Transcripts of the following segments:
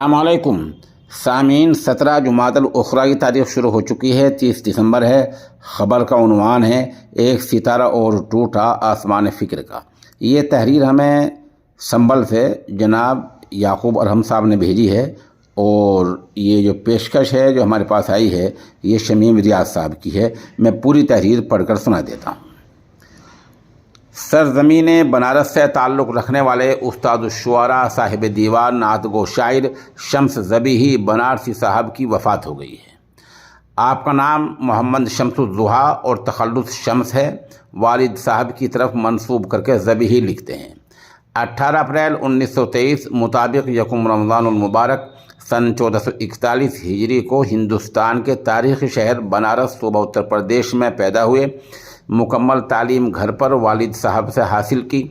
السلام علیکم سامعین، 17 جمادی الاخری کی تاریخ شروع ہو چکی ہے۔ 30 دسمبر ہے۔ خبر کا عنوان ہے ایک ستارہ اور ٹوٹا آسمان فکر کا۔ یہ تحریر ہمیں سنبل سے جناب یعقوب ارحم صاحب نے بھیجی ہے، اور یہ جو پیشکش ہے جو ہمارے پاس آئی ہے یہ شمیم ریاض صاحب کی ہے۔ میں پوری تحریر پڑھ کر سنا دیتا ہوں۔ سرزمین بنارس سے تعلق رکھنے والے استاد الشعراء، صاحب دیوان، نعت گو شاعر شمس ذبیحی بنارسی صاحب کی وفات ہو گئی ہے۔ آپ کا نام محمد شمس الضحیٰ اور تخلص شمس ہے۔ والد صاحب کی طرف منسوب کر کے ذبیحی لکھتے ہیں۔ 18 اپریل 1923 مطابق یکم رمضان المبارک سن 1441 ہجری کو ہندوستان کے تاریخی شہر بنارس صوبہ اتر پردیش میں پیدا ہوئے۔ مکمل تعلیم گھر پر والد صاحب سے حاصل کی۔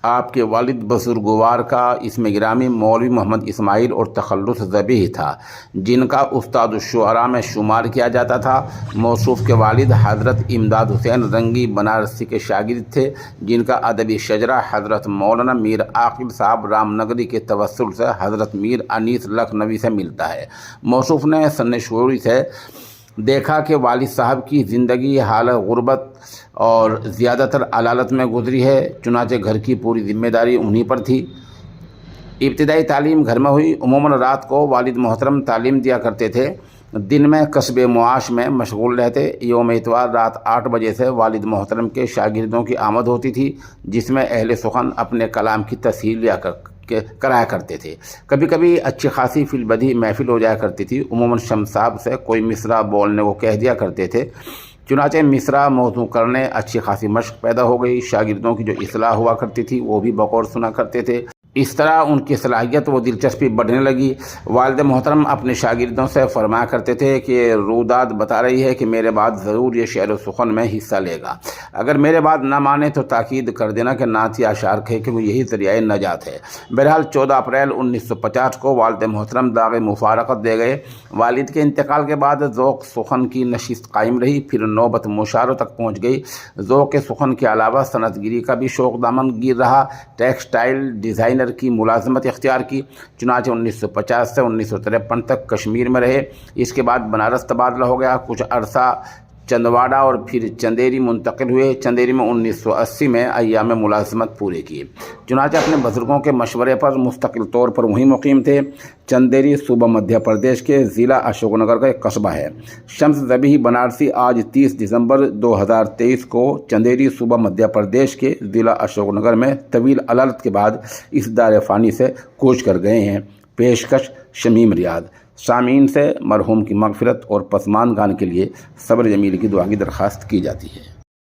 آپ کے والد بزرگوار کا اسم گرامی مولوی محمد اسماعیل اور تخلص ذبیحی تھا، جن کا استاد الشعراء میں شمار کیا جاتا تھا۔ موصوف کے والد حضرت امداد حسین رنگی بنارسی کے شاگرد تھے، جن کا ادبی شجرہ حضرت مولانا میر عاقب صاحب رام نگری کے توسل سے حضرت میر انیس لکھنوی سے ملتا ہے۔ موصوف نے سن شعوری سے دیکھا کہ والد صاحب کی زندگی حالت غربت اور زیادہ تر علالت میں گزری ہے، چنانچہ گھر کی پوری ذمہ داری انہی پر تھی۔ ابتدائی تعلیم گھر میں ہوئی۔ عموماً رات کو والد محترم تعلیم دیا کرتے تھے، دن میں کسب معاش میں مشغول رہتے۔ یوم اتوار رات 8 بجے سے والد محترم کے شاگردوں کی آمد ہوتی تھی، جس میں اہل سخن اپنے کلام کی تصحیح کرایا کرتے تھے۔ کبھی کبھی اچھی خاصی فی البدیہہ محفل ہو جایا کرتی تھی۔ عموماً شمس صاحب سے کوئی مصرع بولنے کو کہہ دیا کرتے تھے، چنانچہ مصرع موضوع کرنے اچھی خاصی مشق پیدا ہو گئی۔ شاگردوں کی جو اصلاح ہوا کرتی تھی وہ بھی بغور سنا کرتے تھے۔ اس طرح ان کی صلاحیت و دلچسپی بڑھنے لگی۔ والد محترم اپنے شاگردوں سے فرمایا کرتے تھے کہ روداد بتا رہی ہے کہ میرے بعد ضرور یہ شعر و سخن میں حصہ لے گا، اگر میرے بعد نہ مانے تو تاکید کر دینا کہ نعت یا اشعار کہے کہ یہی ذریعہ نجات ہے۔ بہرحال 14 اپریل 1950 کو والد محترم داغ مفارقت دے گئے۔ والد کے انتقال کے بعد ذوق سخن کی نشست قائم رہی، پھر نوبت مشاعروں تک پہنچ گئی۔ ذوق سخن کے علاوہ صنعت گیری کا بھی شوق دامن گیر رہا۔ ٹیکسٹائل ڈیزائنر کی ملازمت اختیار کی، چنانچہ 1950 سے 1953 تک کشمیر میں رہے۔ اس کے بعد بنارس تبادلہ ہو گیا۔ کچھ عرصہ چندواڑہ اور پھر چندیری منتقل ہوئے۔ چندیری میں 1980 میں ایام ملازمت پورے کیے، چنانچہ اپنے بزرگوں کے مشورے پر مستقل طور پر وہیں مقیم تھے۔ چندیری صوبہ مدھیہ پردیش کے ضلع اشوک نگر کا ایک قصبہ ہے۔ شمس ذبیحی بنارسی آج 30 دسمبر 2023 کو چندیری صوبہ مدھیہ پردیش کے ضلع اشوک نگر میں طویل علالت کے بعد اس دار فانی سے کوچ کر گئے ہیں۔ پیشکش شمیم ریاض۔ سامعین سے مرحوم کی مغفرت اور پسماندگان کے لیے صبر جمیل کی دعا کی درخواست کی جاتی ہے۔